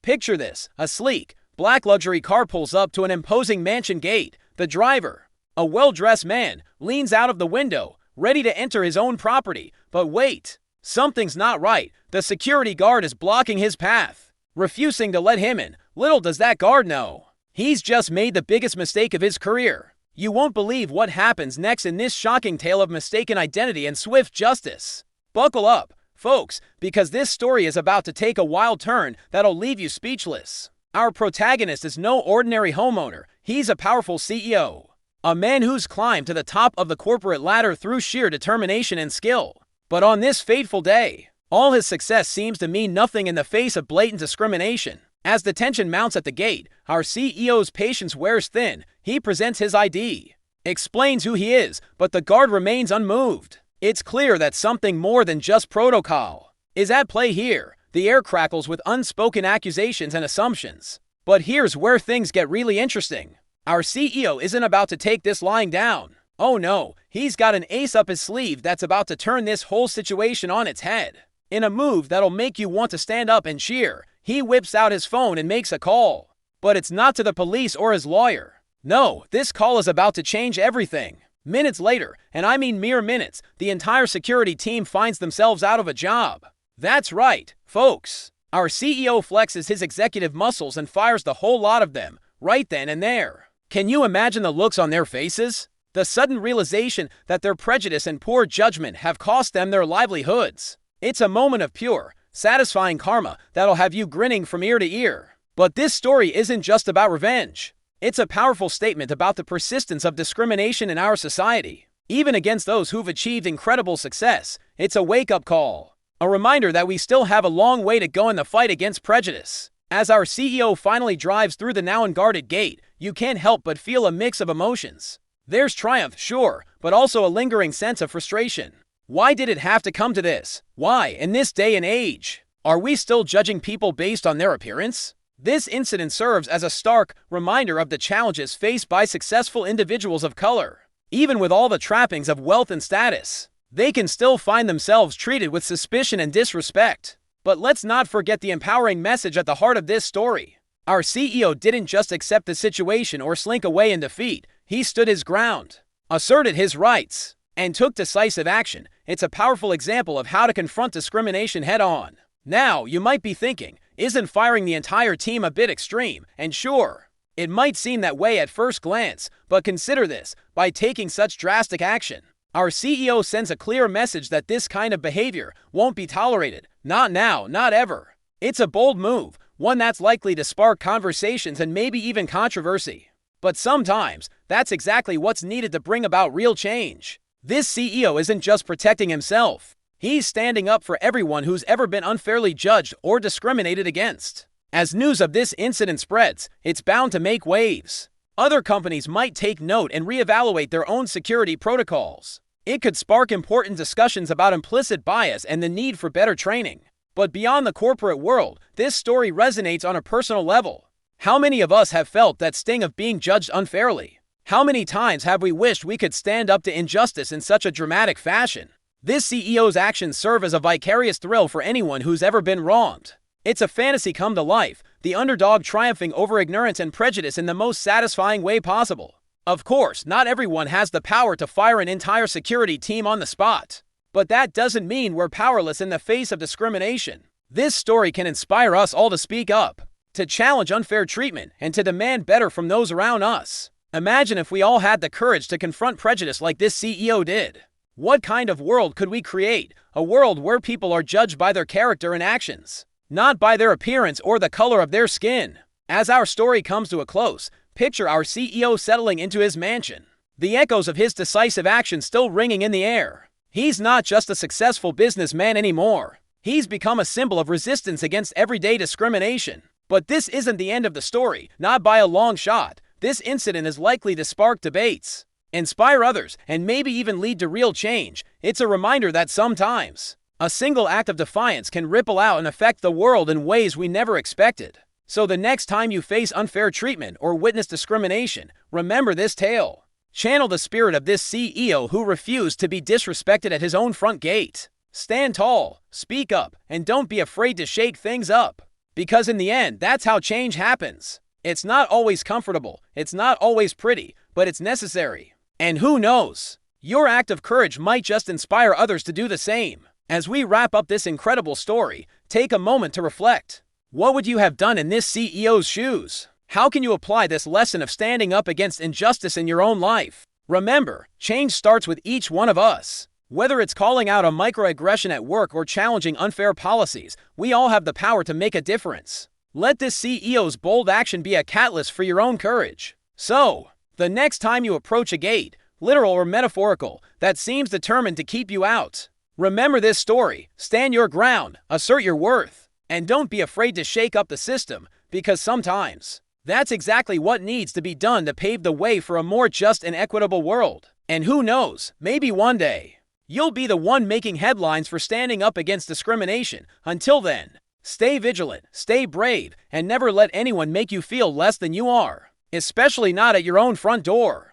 Picture this: a sleek, black luxury car pulls up to an imposing mansion gate. The driver, a well-dressed man, leans out of the window, ready to enter his own property. But wait, something's not right. The security guard is blocking his path, refusing to let him in. Little does that guard know, he's just made the biggest mistake of his career. You won't believe what happens next in this shocking tale of mistaken identity and swift justice. Buckle up, folks, because this story is about to take a wild turn that'll leave you speechless. Our protagonist is no ordinary homeowner. He's a powerful CEO, a man who's climbed to the top of the corporate ladder through sheer determination and skill. But on this fateful day, all his success seems to mean nothing in the face of blatant discrimination. As the tension mounts at the gate, our CEO's patience wears thin. He presents his ID, explains who he is, but the guard remains unmoved. It's clear that something more than just protocol is at play here. The air crackles with unspoken accusations and assumptions. But here's where things get really interesting. Our CEO isn't about to take this lying down. Oh no, he's got an ace up his sleeve that's about to turn this whole situation on its head. In a move that'll make you want to stand up and cheer, he whips out his phone and makes a call. But it's not to the police or his lawyer. No, this call is about to change everything. Minutes later, and I mean mere minutes, the entire security team finds themselves out of a job. That's right, folks. Our CEO flexes his executive muscles and fires the whole lot of them, right then and there. Can you imagine the looks on their faces? The sudden realization that their prejudice and poor judgment have cost them their livelihoods. It's a moment of pure, satisfying karma that'll have you grinning from ear to ear. But this story isn't just about revenge. It's a powerful statement about the persistence of discrimination in our society. Even against those who've achieved incredible success, it's a wake-up call. A reminder that we still have a long way to go in the fight against prejudice. As our CEO finally drives through the now unguarded gate, you can't help but feel a mix of emotions. There's triumph, sure, but also a lingering sense of frustration. Why did it have to come to this? Why, in this day and age, are we still judging people based on their appearance? This incident serves as a stark reminder of the challenges faced by successful individuals of color. Even with all the trappings of wealth and status, they can still find themselves treated with suspicion and disrespect. But let's not forget the empowering message at the heart of this story. Our CEO didn't just accept the situation or slink away in defeat. He stood his ground, asserted his rights, and took decisive action. It's a powerful example of how to confront discrimination head-on. Now, you might be thinking, isn't firing the entire team a bit extreme? And sure, it might seem that way at first glance, but consider this: by taking such drastic action, our CEO sends a clear message that this kind of behavior won't be tolerated. Not now, not ever. It's a bold move, one that's likely to spark conversations and maybe even controversy. But sometimes, that's exactly what's needed to bring about real change. This CEO isn't just protecting himself. He's standing up for everyone who's ever been unfairly judged or discriminated against. As news of this incident spreads, it's bound to make waves. Other companies might take note and reevaluate their own security protocols. It could spark important discussions about implicit bias and the need for better training. But beyond the corporate world, this story resonates on a personal level. How many of us have felt that sting of being judged unfairly? How many times have we wished we could stand up to injustice in such a dramatic fashion? This CEO's actions serve as a vicarious thrill for anyone who's ever been wronged. It's a fantasy come to life, the underdog triumphing over ignorance and prejudice in the most satisfying way possible. Of course, not everyone has the power to fire an entire security team on the spot. But that doesn't mean we're powerless in the face of discrimination. This story can inspire us all to speak up, to challenge unfair treatment, and to demand better from those around us. Imagine if we all had the courage to confront prejudice like this CEO did. What kind of world could we create? A world where people are judged by their character and actions, not by their appearance or the color of their skin. As our story comes to a close, picture our CEO settling into his mansion, the echoes of his decisive action still ringing in the air. He's not just a successful businessman anymore. He's become a symbol of resistance against everyday discrimination. But this isn't the end of the story, not by a long shot. This incident is likely to spark debates, inspire others, and maybe even lead to real change. It's a reminder that sometimes a single act of defiance can ripple out and affect the world in ways we never expected. So the next time you face unfair treatment or witness discrimination, remember this tale. Channel the spirit of this CEO who refused to be disrespected at his own front gate. Stand tall, speak up, and don't be afraid to shake things up. Because in the end, that's how change happens. It's not always comfortable, it's not always pretty, but it's necessary. And who knows? Your act of courage might just inspire others to do the same. As we wrap up this incredible story, take a moment to reflect. What would you have done in this CEO's shoes? How can you apply this lesson of standing up against injustice in your own life? Remember, change starts with each one of us. Whether it's calling out a microaggression at work or challenging unfair policies, we all have the power to make a difference. Let this CEO's bold action be a catalyst for your own courage. So, the next time you approach a gate, literal or metaphorical, that seems determined to keep you out, remember this story, stand your ground, assert your worth, and don't be afraid to shake up the system, because sometimes, that's exactly what needs to be done to pave the way for a more just and equitable world. And who knows, maybe one day, you'll be the one making headlines for standing up against discrimination. Until then, stay vigilant, stay brave, and never let anyone make you feel less than you are, especially not at your own front door.